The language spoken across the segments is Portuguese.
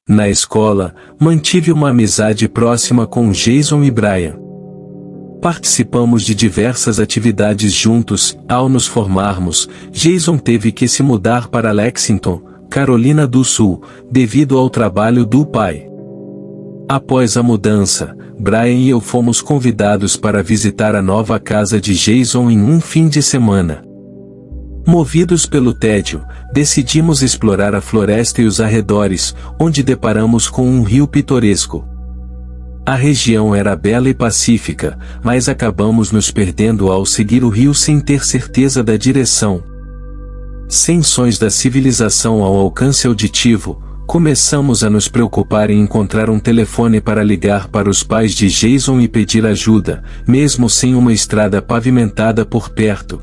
Na escola, mantive uma amizade próxima com Jason e Brian. Participamos de diversas atividades juntos. Ao nos formarmos, Jason teve que se mudar para Lexington, Carolina do Sul, devido ao trabalho do pai. Após a mudança, Brian e eu fomos convidados para visitar a nova casa de Jason em um fim de semana. Movidos pelo tédio, decidimos explorar a floresta e os arredores, onde deparamos com um rio pitoresco. A região era bela e pacífica, mas acabamos nos perdendo ao seguir o rio sem ter certeza da direção. Sem sons da civilização ao alcance auditivo, começamos a nos preocupar em encontrar um telefone para ligar para os pais de Jason e pedir ajuda, mesmo sem uma estrada pavimentada por perto.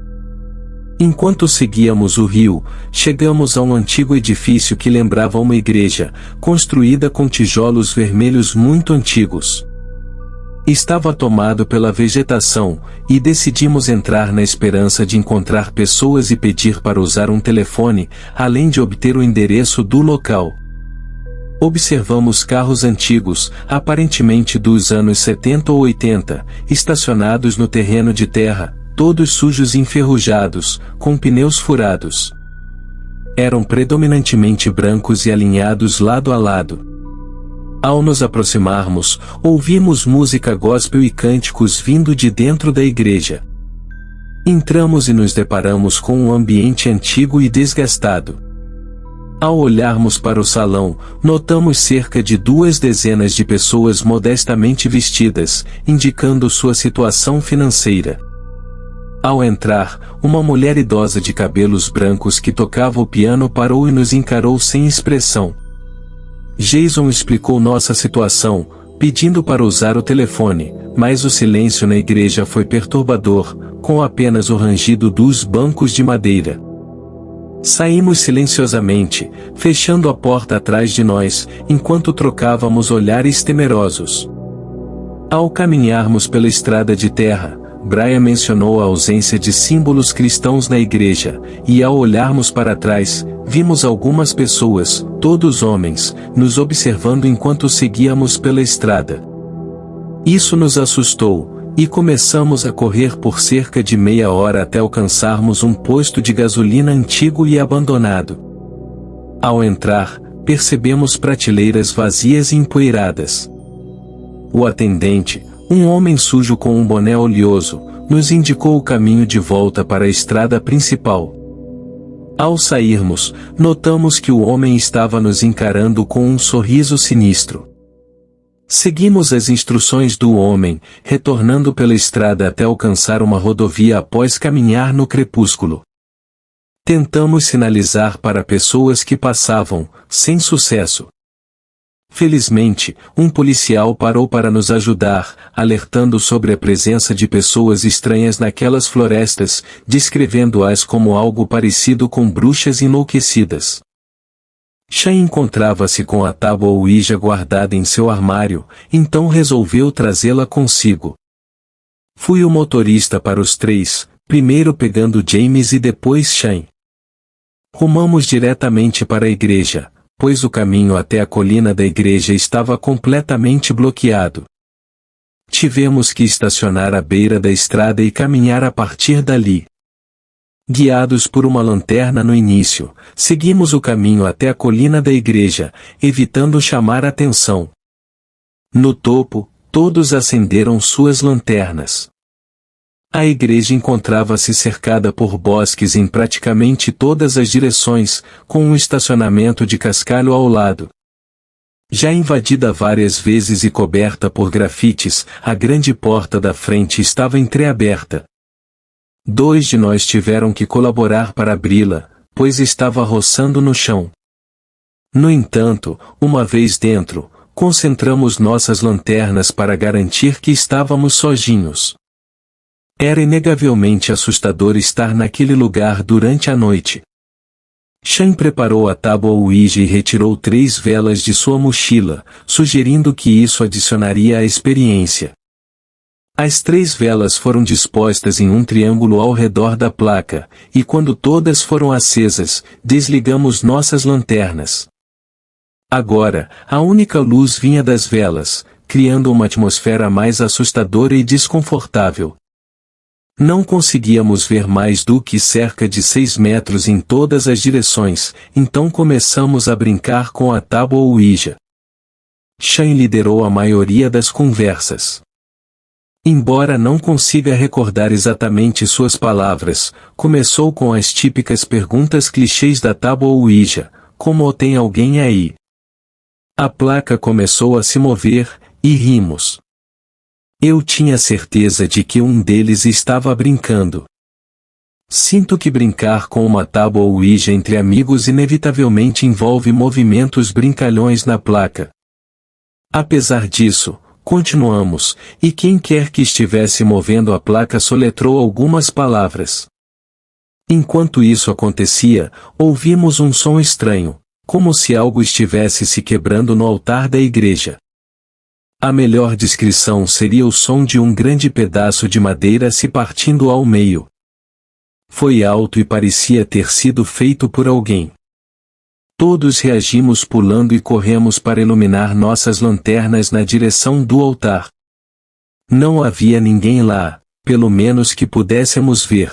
Enquanto seguíamos o rio, chegamos a um antigo edifício que lembrava uma igreja, construída com tijolos vermelhos muito antigos. Estava tomado pela vegetação, e decidimos entrar na esperança de encontrar pessoas e pedir para usar um telefone, além de obter o endereço do local. Observamos carros antigos, aparentemente dos anos 70 ou 80, estacionados no terreno de terra, todos sujos e enferrujados, com pneus furados. Eram predominantemente brancos e alinhados lado a lado. Ao nos aproximarmos, ouvimos música gospel e cânticos vindo de dentro da igreja. Entramos e nos deparamos com um ambiente antigo e desgastado. Ao olharmos para o salão, notamos cerca de 2 dezenas de pessoas modestamente vestidas, indicando sua situação financeira. Ao entrar, uma mulher idosa de cabelos brancos que tocava o piano parou e nos encarou sem expressão. Jason explicou nossa situação, pedindo para usar o telefone, mas o silêncio na igreja foi perturbador, com apenas o rangido dos bancos de madeira. Saímos silenciosamente, fechando a porta atrás de nós, enquanto trocávamos olhares temerosos. Ao caminharmos pela estrada de terra, Brian mencionou a ausência de símbolos cristãos na igreja, e ao olharmos para trás, vimos algumas pessoas, todos homens, nos observando enquanto seguíamos pela estrada. Isso nos assustou, e começamos a correr por cerca de meia hora até alcançarmos um posto de gasolina antigo e abandonado. Ao entrar, percebemos prateleiras vazias e empoeiradas. O atendente, um homem sujo com um boné oleoso, nos indicou o caminho de volta para a estrada principal. Ao sairmos, notamos que o homem estava nos encarando com um sorriso sinistro. Seguimos as instruções do homem, retornando pela estrada até alcançar uma rodovia após caminhar no crepúsculo. Tentamos sinalizar para pessoas que passavam, sem sucesso. Felizmente, um policial parou para nos ajudar, alertando sobre a presença de pessoas estranhas naquelas florestas, descrevendo-as como algo parecido com bruxas enlouquecidas. Shane encontrava-se com a tábua Ouija guardada em seu armário, então resolveu trazê-la consigo. Fui o motorista para os 3, primeiro pegando James e depois Shane. Rumamos diretamente para a igreja, pois o caminho até a colina da igreja estava completamente bloqueado. Tivemos que estacionar à beira da estrada e caminhar a partir dali. Guiados por uma lanterna no início, seguimos o caminho até a colina da igreja, evitando chamar atenção. No topo, todos acenderam suas lanternas. A igreja encontrava-se cercada por bosques em praticamente todas as direções, com um estacionamento de cascalho ao lado. Já invadida várias vezes e coberta por grafites, a grande porta da frente estava entreaberta. 2 de nós tiveram que colaborar para abri-la, pois estava roçando no chão. No entanto, uma vez dentro, concentramos nossas lanternas para garantir que estávamos sozinhos. Era inegavelmente assustador estar naquele lugar durante a noite. Shane preparou a tábua Ouija e retirou 3 velas de sua mochila, sugerindo que isso adicionaria à experiência. As 3 velas foram dispostas em um triângulo ao redor da placa, e quando todas foram acesas, desligamos nossas lanternas. Agora, a única luz vinha das velas, criando uma atmosfera mais assustadora e desconfortável. Não conseguíamos ver mais do que cerca de 6 metros em todas as direções, então começamos a brincar com a tábua Ouija. Shan liderou a maioria das conversas. Embora não consiga recordar exatamente suas palavras, começou com as típicas perguntas clichês da tábua Ouija, como tem alguém aí? A placa começou a se mover, e rimos. Eu tinha certeza de que um deles estava brincando. Sinto que brincar com uma tábua Ouija entre amigos inevitavelmente envolve movimentos brincalhões na placa. Apesar disso, continuamos, e quem quer que estivesse movendo a placa soletrou algumas palavras. Enquanto isso acontecia, ouvimos um som estranho, como se algo estivesse se quebrando no altar da igreja. A melhor descrição seria o som de um grande pedaço de madeira se partindo ao meio. Foi alto e parecia ter sido feito por alguém. Todos reagimos pulando e corremos para iluminar nossas lanternas na direção do altar. Não havia ninguém lá, pelo menos que pudéssemos ver.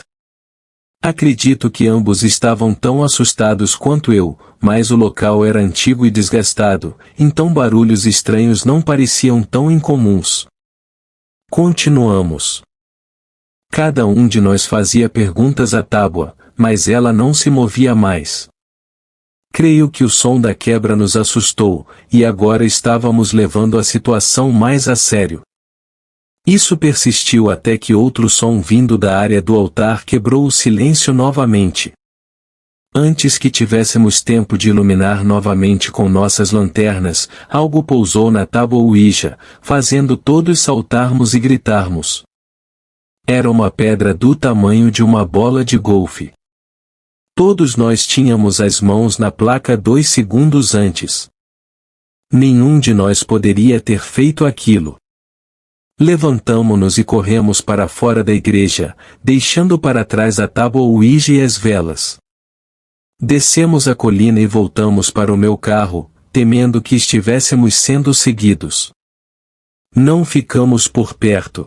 Acredito que ambos estavam tão assustados quanto eu, mas o local era antigo e desgastado, então barulhos estranhos não pareciam tão incomuns. Continuamos. Cada um de nós fazia perguntas à tábua, mas ela não se movia mais. Creio que o som da quebra nos assustou, e agora estávamos levando a situação mais a sério. Isso persistiu até que outro som vindo da área do altar quebrou o silêncio novamente. Antes que tivéssemos tempo de iluminar novamente com nossas lanternas, algo pousou na tábua Ouija, fazendo todos saltarmos e gritarmos. Era uma pedra do tamanho de uma bola de golfe. Todos nós tínhamos as mãos na placa 2 segundos antes. Nenhum de nós poderia ter feito aquilo. Levantamo-nos e corremos para fora da igreja, deixando para trás a tábua Ouija e as velas. Descemos a colina e voltamos para o meu carro, temendo que estivéssemos sendo seguidos. Não ficamos por perto.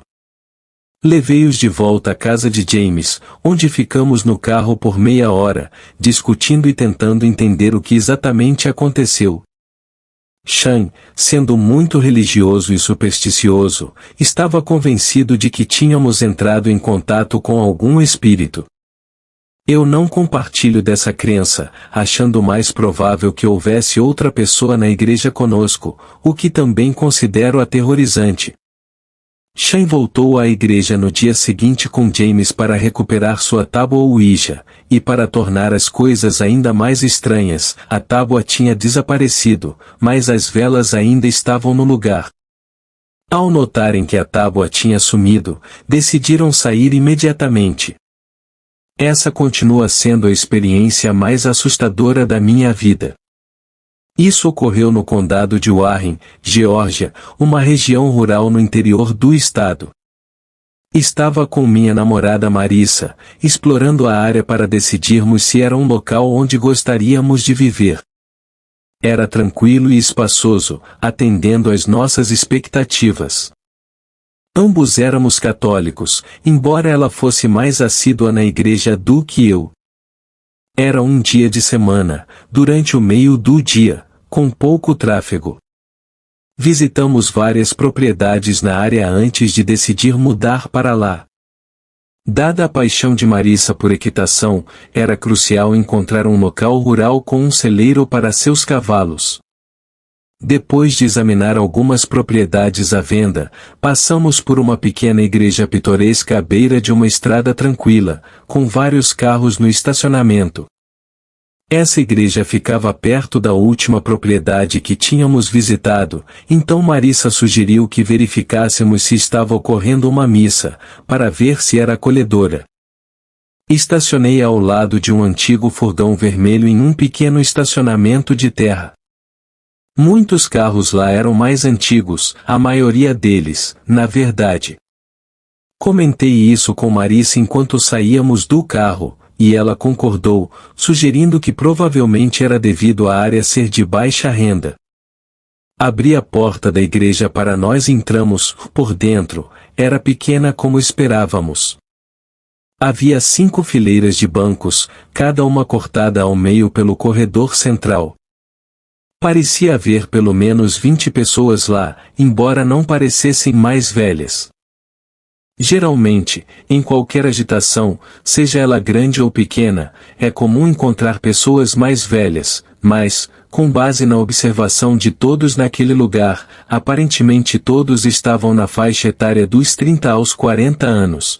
Levei-os de volta à casa de James, onde ficamos no carro por meia hora, discutindo e tentando entender o que exatamente aconteceu. Shan, sendo muito religioso e supersticioso, estava convencido de que tínhamos entrado em contato com algum espírito. Eu não compartilho dessa crença, achando mais provável que houvesse outra pessoa na igreja conosco, o que também considero aterrorizante. Shan voltou à igreja no dia seguinte com James para recuperar sua tábua Ouija, e para tornar as coisas ainda mais estranhas, a tábua tinha desaparecido, mas as velas ainda estavam no lugar. Ao notarem que a tábua tinha sumido, decidiram sair imediatamente. Essa continua sendo a experiência mais assustadora da minha vida. Isso ocorreu no condado de Warren, Geórgia, uma região rural no interior do estado. Estava com minha namorada Marissa, explorando a área para decidirmos se era um local onde gostaríamos de viver. Era tranquilo e espaçoso, atendendo às nossas expectativas. Ambos éramos católicos, embora ela fosse mais assídua na igreja do que eu. Era um dia de semana, durante o meio do dia, com pouco tráfego. Visitamos várias propriedades na área antes de decidir mudar para lá. Dada a paixão de Marissa por equitação, era crucial encontrar um local rural com um celeiro para seus cavalos. Depois de examinar algumas propriedades à venda, passamos por uma pequena igreja pitoresca à beira de uma estrada tranquila, com vários carros no estacionamento. Essa igreja ficava perto da última propriedade que tínhamos visitado, então Marissa sugeriu que verificássemos se estava ocorrendo uma missa, para ver se era acolhedora. Estacionei ao lado de um antigo furgão vermelho em um pequeno estacionamento de terra. Muitos carros lá eram mais antigos, a maioria deles, na verdade. Comentei isso com Marissa enquanto saíamos do carro, e ela concordou, sugerindo que provavelmente era devido à área ser de baixa renda. Abri a porta da igreja para nós e entramos. Por dentro, era pequena como esperávamos. Havia 5 fileiras de bancos, cada uma cortada ao meio pelo corredor central. Parecia haver pelo menos 20 pessoas lá, embora não parecessem mais velhas. Geralmente, em qualquer agitação, seja ela grande ou pequena, é comum encontrar pessoas mais velhas, mas, com base na observação de todos naquele lugar, aparentemente todos estavam na faixa etária dos 30 aos 40 anos.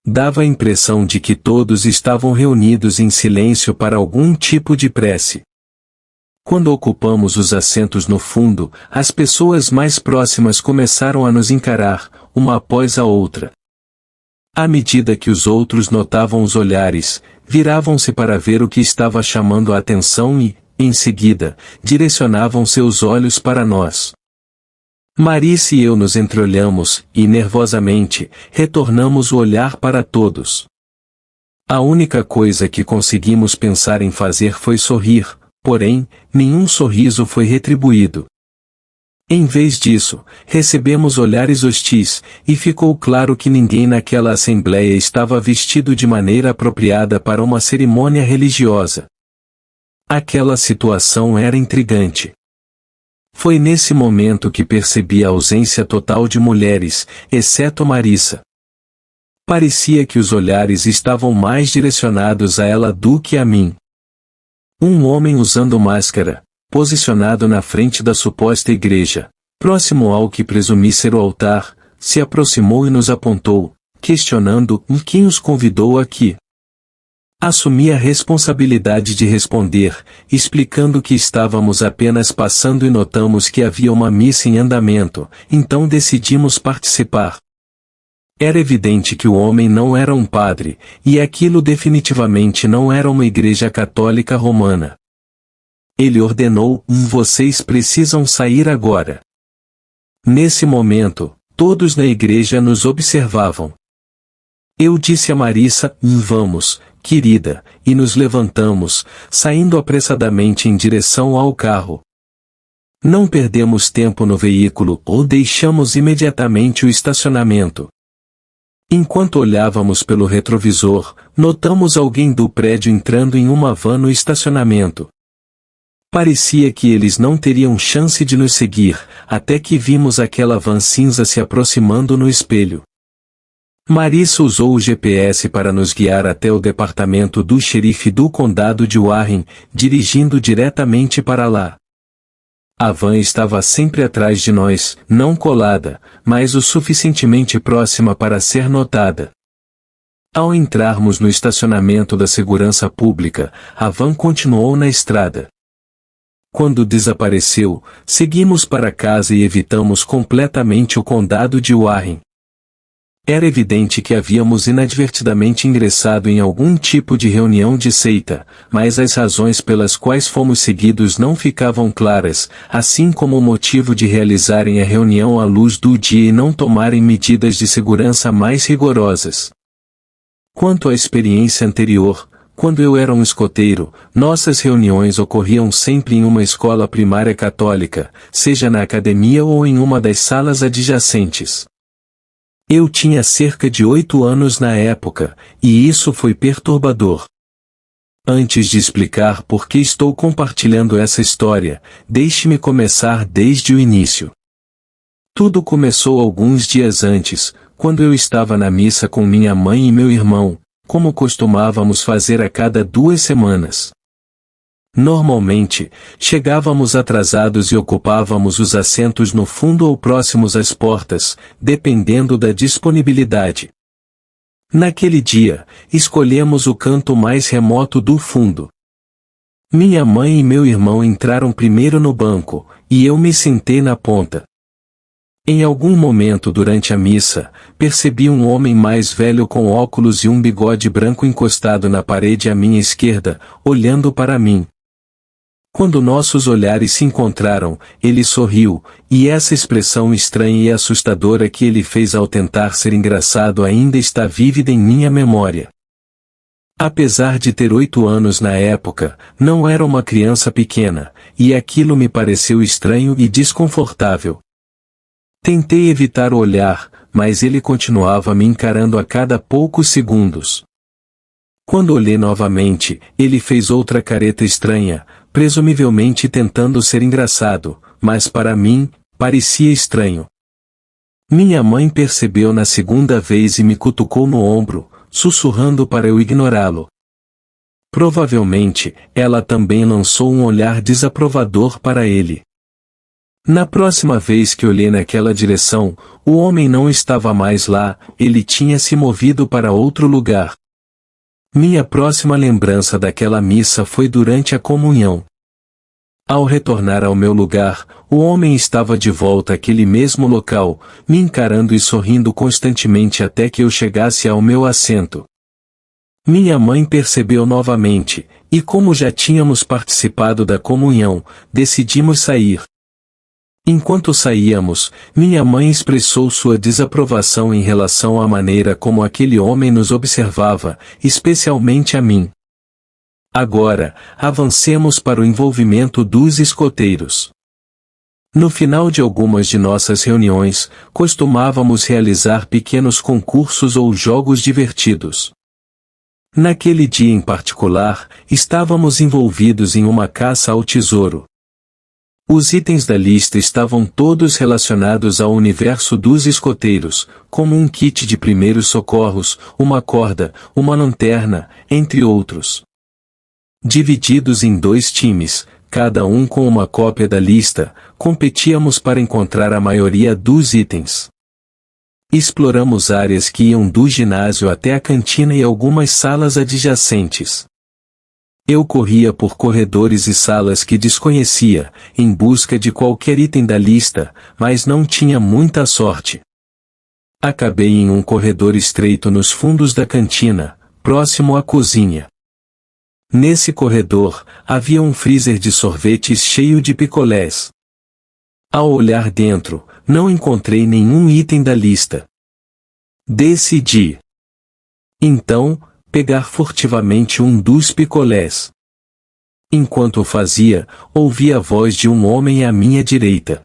Dava a impressão de que todos estavam reunidos em silêncio para algum tipo de prece. Quando ocupamos os assentos no fundo, as pessoas mais próximas começaram a nos encarar, uma após a outra. À medida que os outros notavam os olhares, viravam-se para ver o que estava chamando a atenção e, em seguida, direcionavam seus olhos para nós. Marissa e eu nos entreolhamos, e nervosamente, retornamos o olhar para todos. A única coisa que conseguimos pensar em fazer foi sorrir, porém, nenhum sorriso foi retribuído. Em vez disso, recebemos olhares hostis, e ficou claro que ninguém naquela assembleia estava vestido de maneira apropriada para uma cerimônia religiosa. Aquela situação era intrigante. Foi nesse momento que percebi a ausência total de mulheres, exceto Marissa. Parecia que os olhares estavam mais direcionados a ela do que a mim. Um homem usando máscara, posicionado na frente da suposta igreja, próximo ao que presumi ser o altar, se aproximou e nos apontou, questionando quem os convidou aqui. Assumi a responsabilidade de responder, explicando que estávamos apenas passando e notamos que havia uma missa em andamento, então decidimos participar. Era evidente que o homem não era um padre, e aquilo definitivamente não era uma igreja católica romana. Ele ordenou: vocês precisam sair agora. Nesse momento, todos na igreja nos observavam. Eu disse a Marissa: vamos, querida, e nos levantamos, saindo apressadamente em direção ao carro. Não perdemos tempo no veículo ou deixamos imediatamente o estacionamento. Enquanto olhávamos pelo retrovisor, notamos alguém do prédio entrando em uma van no estacionamento. Parecia que eles não teriam chance de nos seguir, até que vimos aquela van cinza se aproximando no espelho. Marissa usou o GPS para nos guiar até o departamento do xerife do condado de Warren, dirigindo diretamente para lá. A van estava sempre atrás de nós, não colada, mas o suficientemente próxima para ser notada. Ao entrarmos no estacionamento da segurança pública, a van continuou na estrada. Quando desapareceu, seguimos para casa e evitamos completamente o condado de Warren. Era evidente que havíamos inadvertidamente ingressado em algum tipo de reunião de seita, mas as razões pelas quais fomos seguidos não ficavam claras, assim como o motivo de realizarem a reunião à luz do dia e não tomarem medidas de segurança mais rigorosas. Quanto à experiência anterior, quando eu era um escoteiro, nossas reuniões ocorriam sempre em uma escola primária católica, seja na academia ou em uma das salas adjacentes. Eu tinha cerca de 8 anos na época, e isso foi perturbador. Antes de explicar por que estou compartilhando essa história, deixe-me começar desde o início. Tudo começou alguns dias antes, quando eu estava na missa com minha mãe e meu irmão, como costumávamos fazer a cada 2 semanas. Normalmente, chegávamos atrasados e ocupávamos os assentos no fundo ou próximos às portas, dependendo da disponibilidade. Naquele dia, escolhemos o canto mais remoto do fundo. Minha mãe e meu irmão entraram primeiro no banco, e eu me sentei na ponta. Em algum momento durante a missa, percebi um homem mais velho com óculos e um bigode branco encostado na parede à minha esquerda, olhando para mim. Quando nossos olhares se encontraram, ele sorriu, e essa expressão estranha e assustadora que ele fez ao tentar ser engraçado ainda está vívida em minha memória. Apesar de ter 8 anos na época, não era uma criança pequena, e aquilo me pareceu estranho e desconfortável. Tentei evitar o olhar, mas ele continuava me encarando a cada poucos segundos. Quando olhei novamente, ele fez outra careta estranha, presumivelmente tentando ser engraçado, mas para mim, parecia estranho. Minha mãe percebeu na segunda vez e me cutucou no ombro, sussurrando para eu ignorá-lo. Provavelmente, ela também lançou um olhar desaprovador para ele. Na próxima vez que olhei naquela direção, o homem não estava mais lá, ele tinha se movido para outro lugar. Minha próxima lembrança daquela missa foi durante a comunhão. Ao retornar ao meu lugar, o homem estava de volta àquele mesmo local, me encarando e sorrindo constantemente até que eu chegasse ao meu assento. Minha mãe percebeu novamente, e como já tínhamos participado da comunhão, decidimos sair. Enquanto saíamos, minha mãe expressou sua desaprovação em relação à maneira como aquele homem nos observava, especialmente a mim. Agora, avancemos para o envolvimento dos escoteiros. No final de algumas de nossas reuniões, costumávamos realizar pequenos concursos ou jogos divertidos. Naquele dia em particular, estávamos envolvidos em uma caça ao tesouro. Os itens da lista estavam todos relacionados ao universo dos escoteiros, como um kit de primeiros socorros, uma corda, uma lanterna, entre outros. Divididos em 2 times, cada um com uma cópia da lista, competíamos para encontrar a maioria dos itens. Exploramos áreas que iam do ginásio até a cantina e algumas salas adjacentes. Eu corria por corredores e salas que desconhecia, em busca de qualquer item da lista, mas não tinha muita sorte. Acabei em um corredor estreito nos fundos da cantina, próximo à cozinha. Nesse corredor, havia um freezer de sorvetes cheio de picolés. Ao olhar dentro, não encontrei nenhum item da lista. Decidi, então, pegar furtivamente um dos picolés. Enquanto o fazia, ouvi a voz de um homem à minha direita.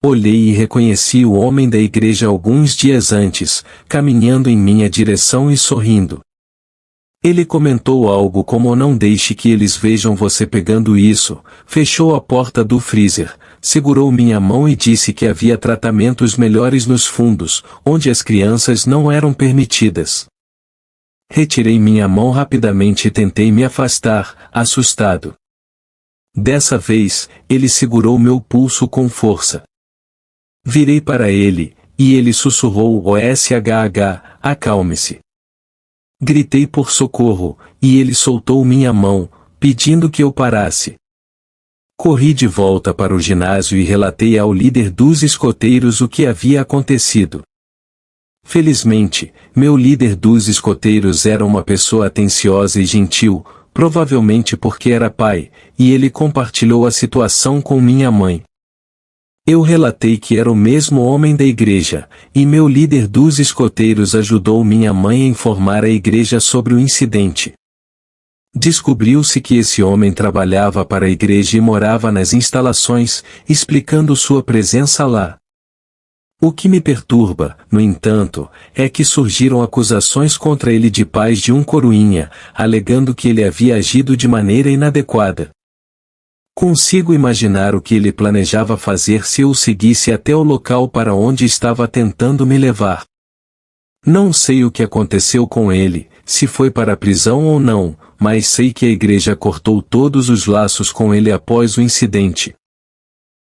Olhei e reconheci o homem da igreja alguns dias antes, caminhando em minha direção e sorrindo. Ele comentou algo como: "Não deixe que eles vejam você pegando isso", fechou a porta do freezer, segurou minha mão e disse que havia tratamentos melhores nos fundos, onde as crianças não eram permitidas. Retirei minha mão rapidamente e tentei me afastar, assustado. Dessa vez, ele segurou meu pulso com força. Virei para ele, e ele sussurrou: "OSHH, acalme-se". Gritei por socorro, e ele soltou minha mão, pedindo que eu parasse. Corri de volta para o ginásio e relatei ao líder dos escoteiros o que havia acontecido. Felizmente, meu líder dos escoteiros era uma pessoa atenciosa e gentil, provavelmente porque era pai, e ele compartilhou a situação com minha mãe. Eu relatei que era o mesmo homem da igreja, e meu líder dos escoteiros ajudou minha mãe a informar a igreja sobre o incidente. Descobriu-se que esse homem trabalhava para a igreja e morava nas instalações, explicando sua presença lá. O que me perturba, no entanto, é que surgiram acusações contra ele de pais de um coroinha, alegando que ele havia agido de maneira inadequada. Consigo imaginar o que ele planejava fazer se eu o seguisse até o local para onde estava tentando me levar. Não sei o que aconteceu com ele, se foi para a prisão ou não, mas sei que a igreja cortou todos os laços com ele após o incidente.